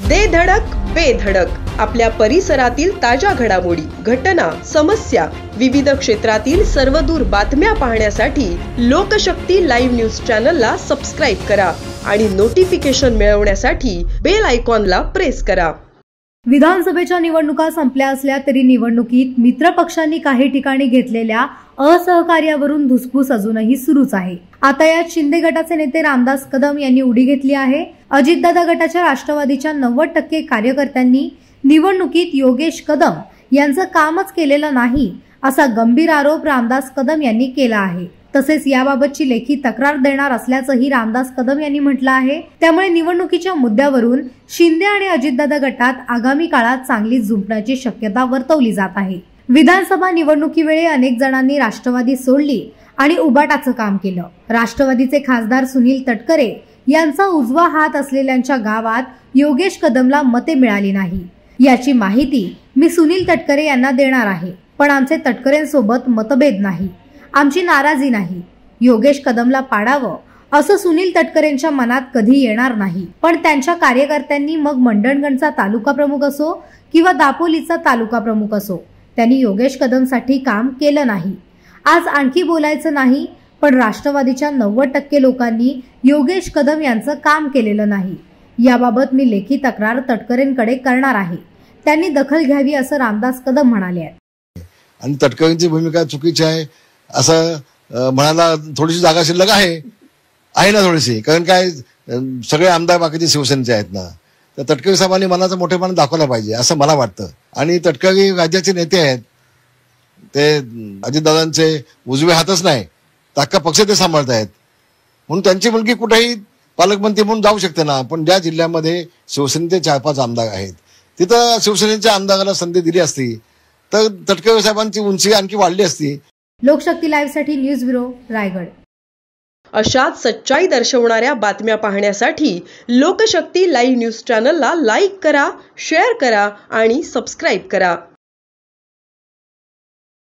दे धडक बेधडक आपल्या परिसरातील ताज्या घडामोडी, घटना, समस्या, विविध क्षेत्रातील सर्वदूर बातम्या पाहण्यासाठी लोकशक्ती लाईव्ह न्यूज चॅनलला सबस्क्राईब करा आणि नोटिफिकेशन मिळवण्यासाठी बेल आयकॉनला प्रेस करा। विधानसभेच्या निवडणुका संपल्या असल्या तरी निवडणुकीत मित्र पक्षांनी काही ठिकाणी घेतलेल्या असहकार्यावरून धुसफूस अजूनही सुरूच आहे। आता यात शिंदे गटाचे नेते रामदास कदम यांनी उडी घेतली आहे। अजितदादा गटाच्या राष्ट्रवादीच्या 90% कार्यकर्त्यांनी निवडणुकीत योगेश कदम यांचं कामच केलेलं नाही असा गंभीर आरोप रामदास कदम यांनी केला आहे। तसेच याबाबतची लेखी तक्रार देणार असल्याचंही रामदास कदम यांनी म्हटलं आहे। त्यामुळे निवडणुकीच्या मुद्द्यावरून शिंदे आणि अजितदादा गटात आगामी काळात चांगली झुंपण्याची शक्यता वर्तवली जात आहे। विधानसभा निवडणुकीवेळी अनेक जणांनी राष्ट्रवादी सोडली आणि उबाटाचं काम केलं। राष्ट्रवादीचे खासदार सुनील तटकरे यांचा उजवा हात असलेल्यांच्या गावात योगेश कदमला मते मिळाली नाही। याची माहिती मी सुनील तटकरे यांना देणार आहे, पण आमचे तटकरेंसोबत मतभेद नाही, आमची नाराजी नाही। योगेश कदमला पाडावं असं सुनील तटकरेंच्या मनात कधी येणार नाही, पण त्यांच्या कार्यकर्त्यांनी मग मंडणगडचा तालुका प्रमुख असो किंवा दापोलीचा तालुका प्रमुख असो, त्यांनी योगेश कदमसाठी काम केलं नाही। आज आणखी बोलायचं नाही, पण राष्ट्रवादीच्या 90% लोकांनी योगेश कदम यांचं काम केलेलं नाही। याबाबत मी लेखी तक्रार तटकरेंकडे करणार आहे, त्यांनी दखल घ्यावी असं रामदास कदम म्हणाले आहेत। आणि तटकरेंची भूमिका चुकीची आहे असं म्हणायला थोडीशी जागा शिल्लक आहे ना थोडीशी, कारण काय सगळे आमदार बाकीचे शिवसेनेचे आहेत ना, तर तटकरे साहेबांनी मनाचा मोठेपणा दाखवला पाहिजे असं मला वाटतं। आणि तटकरे राज्याचे नेते आहेत, ते अजितदादांचे उजवे हातच नाही, अख्खा पक्ष ते सांभाळत आहेत, म्हणून त्यांची मुलगी कुठेही पालकमंत्री म्हणून जाऊ शकते ना। पण ज्या जिल्ह्यामध्ये शिवसेनेचे 4-5 आमदार आहेत तिथं शिवसेनेच्या आमदाराला संधी दिली असती तर तटकरे साहेबांची उंची आणखी वाढली असती। लोकशक्ती लाईव्ह साठी न्यूज ब्युरो, रायगड। अशाच सच्चाई दर्शवणाऱ्या बातम्या पाहण्यासाठी लोकशक्ती लाईव्ह न्यूज चॅनलला लाईक करा, शेअर करा आणि सबस्क्राईब करा।